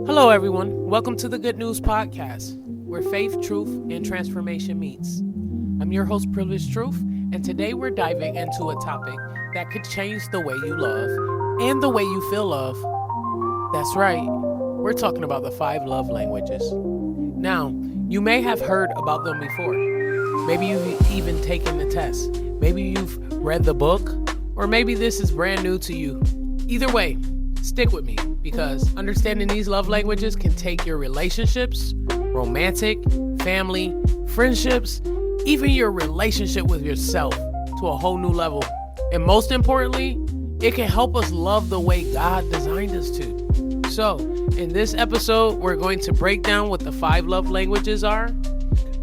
Hello, everyone. Welcome to the Good News Podcast, where faith, truth, and transformation meets. I'm your host, Privileged Truth, and today we're diving into a topic that could change the way you love and the way you feel love. That's right, we're talking about the 5 love languages. Now, you may have heard about them before. Maybe you've even taken the test. Maybe you've read the book, or maybe this is brand new to you. Either way, stick with me because understanding these love languages can take your relationships, romantic, family, friendships, even your relationship with yourself to a whole new level. And most importantly, it can help us love the way God designed us to. So, in this episode, we're going to break down what the 5 love languages are,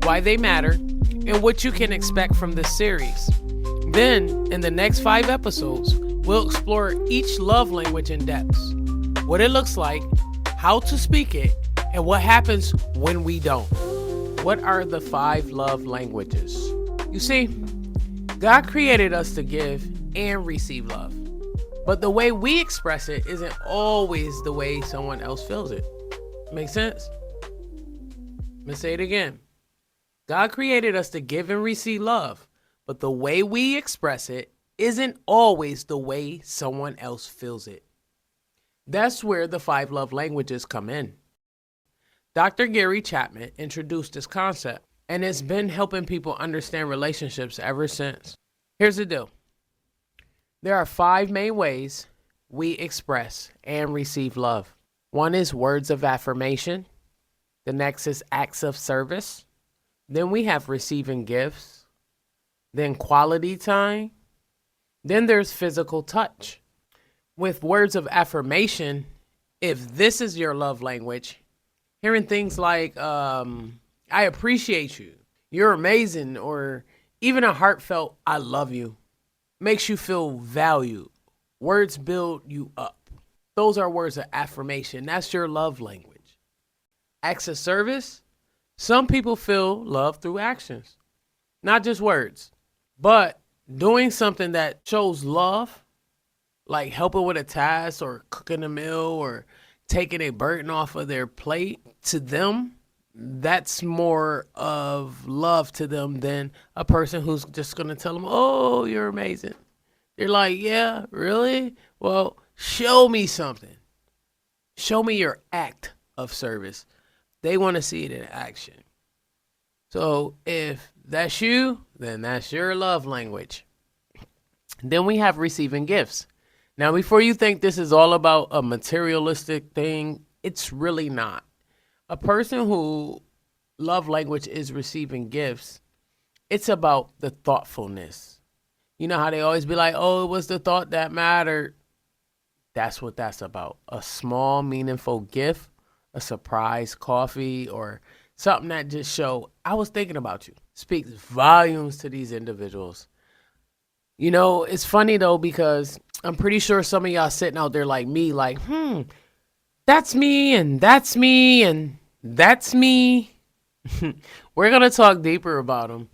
why they matter, and what you can expect from this series. Then, in the next 5 episodes, we'll explore each love language in depth, what it looks like, how to speak it, and what happens when we don't. What are the 5 love languages? You see, God created us to give and receive love, but the way we express it isn't always the way someone else feels it. Make sense? Let me say it again. God created us to give and receive love, but the way we express it isn't always the way someone else feels it. That's where the 5 love languages come in. Dr. Gary Chapman introduced this concept, and it's been helping people understand relationships ever since. Here's the deal. There are 5 main ways we express and receive love. One is words of affirmation. The next is acts of service. Then we have receiving gifts. Then quality time. Then there's physical touch. With words of affirmation, if this is your love language, hearing things like, I appreciate you, you're amazing, or even a heartfelt, I love you, makes you feel valued. Words build you up. Those are words of affirmation. That's your love language. Acts of service, some people feel love through actions, not just words, but doing something that shows love, like helping with a task or cooking a meal or taking a burden off of their plate, to them, that's more of love to them than a person who's just going to tell them, oh, you're amazing. They're like, yeah, really? Well, show me something. Show me your act of service. They want to see it in action. So if that's you, then that's your love language. Then we have receiving gifts. Now, before you think this is all about a materialistic thing, it's really not. A person who love language is receiving gifts, it's about the thoughtfulness. You know how they always be like, oh, it was the thought that mattered. That's what that's about. A small, meaningful gift, a surprise coffee, or something that just show, I was thinking about you. Speaks volumes to these individuals. You know, it's funny though, because I'm pretty sure some of y'all sitting out there like me, like, that's me, and that's me, and that's me. We're going to talk deeper about them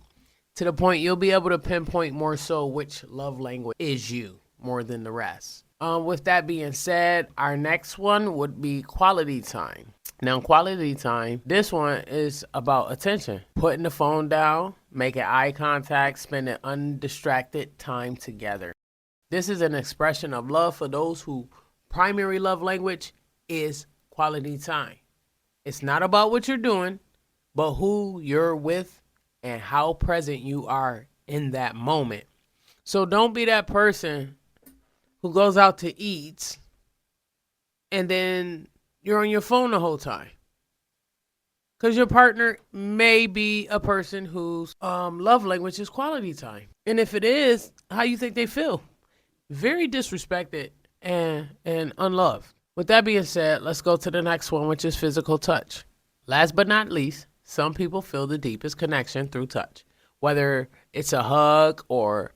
to the point you'll be able to pinpoint more so which love language is you more than the rest. With that being said, our next one would be quality time. Now, quality time, this one is about attention. Putting the phone down, making eye contact, spending undistracted time together. This is an expression of love for those who primary love language is quality time. It's not about what you're doing, but who you're with and how present you are in that moment. So don't be that person who goes out to eat and then you're on your phone the whole time. Because your partner may be a person whose love language is quality time. And if it is, how you think they feel? Very disrespected and unloved. With that being said, let's go to the next one, which is physical touch. Last but not least, some people feel the deepest connection through touch. Whether it's a hug or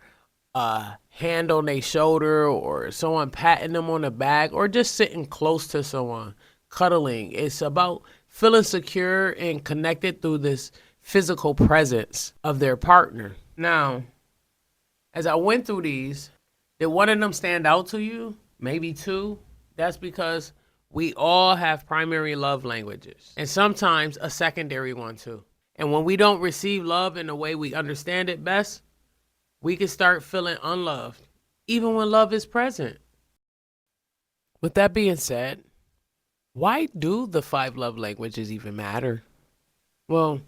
a hand on their shoulder or someone patting them on the back or just sitting close to someone, cuddling. It's about feeling secure and connected through this physical presence of their partner. Now, as I went through these, did one of them stand out to you? Maybe 2. That's because We all have primary love languages, and sometimes a secondary one too. And when we don't receive love in the way we understand it best, we can start feeling unloved, even when love is present. With that being said, why do the 5 love languages even matter? Well,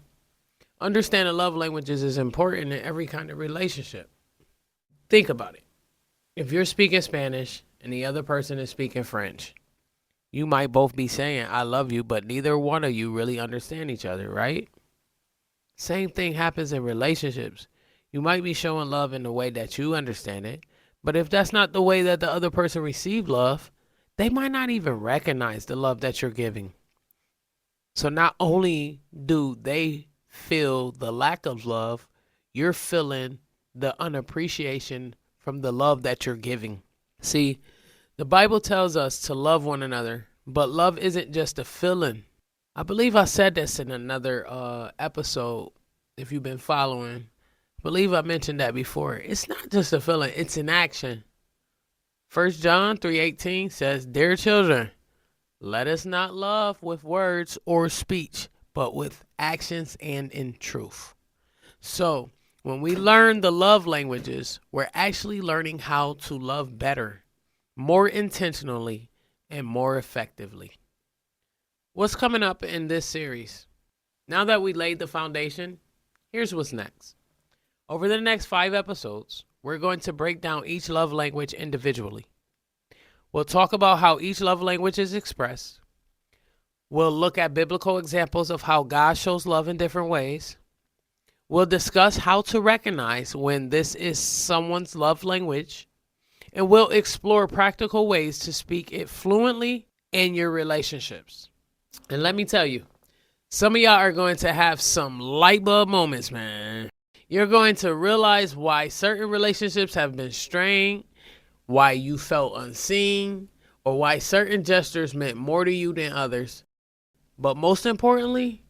understanding love languages is important in every kind of relationship. Think about it. If you're speaking Spanish and the other person is speaking French, you might both be saying, I love you, but neither one of you really understand each other, right? Same thing happens in relationships. You might be showing love in the way that you understand it, but if that's not the way that the other person received love, they might not even recognize the love that you're giving. So not only do they feel the lack of love, you're feeling the unappreciation from the love that you're giving. See, the Bible tells us to love one another, but love isn't just a feeling. I believe I said this in another episode, if you've been following. I believe I mentioned that before. It's not just a feeling, it's an action. 1 John 3:18 says, Dear children, let us not love with words or speech, but with actions and in truth. So, when we learn the love languages, we're actually learning how to love better, more intentionally, and more effectively. What's coming up in this series? Now that we laid the foundation, here's what's next. Over the next 5 episodes, we're going to break down each love language individually. We'll talk about how each love language is expressed. We'll look at biblical examples of how God shows love in different ways. We'll discuss how to recognize when this is someone's love language. And we'll explore practical ways to speak it fluently in your relationships. And let me tell you, some of y'all are going to have some light bulb moments, man. You're going to realize why certain relationships have been strained, why you felt unseen, or why certain gestures meant more to you than others. But most importantly,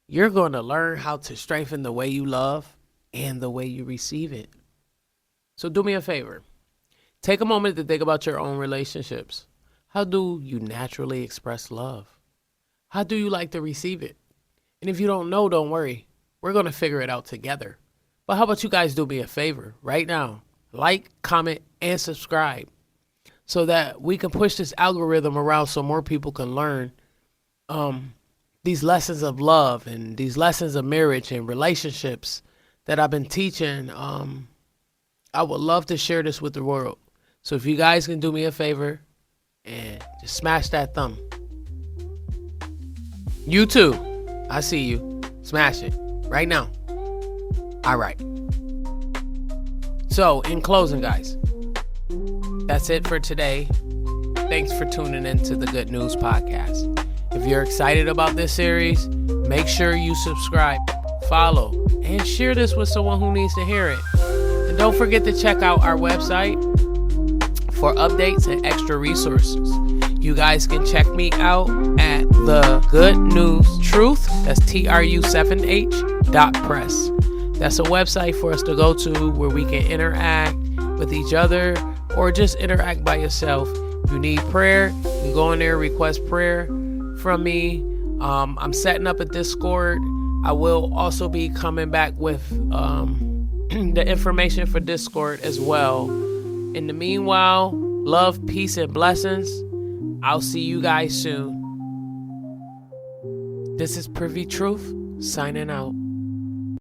you're going to learn how to strengthen the way you love and the way you receive it. So do me a favor. Take a moment to think about your own relationships. How do you naturally express love? How do you like to receive it? And if you don't know, don't worry. We're going to figure it out together. But how about you guys do me a favor right now? Like, comment, and subscribe so that we can push this algorithm around so more people can learn these lessons of love and these lessons of marriage and relationships that I've been teaching. I would love to share this with the world. So if you guys can do me a favor and just smash that thumb. You too. I see you. Smash it right now. All right. So, in closing, guys, that's it for today. Thanks for tuning in to the Good News Podcast. If you're excited about this series, make sure you subscribe, follow, and share this with someone who needs to hear it. And don't forget to check out our website for updates and extra resources. You guys can check me out at the Good News Truth. That's TRU7H.press. That's a website for us to go to where we can interact with each other or just interact by yourself. If you need prayer, you can go in there, request prayer from me. I'm setting up a Discord. I will also be coming back with the information for Discord as well. In the meanwhile, love, peace, and blessings. I'll see you guys soon. This is Privy Truth signing out.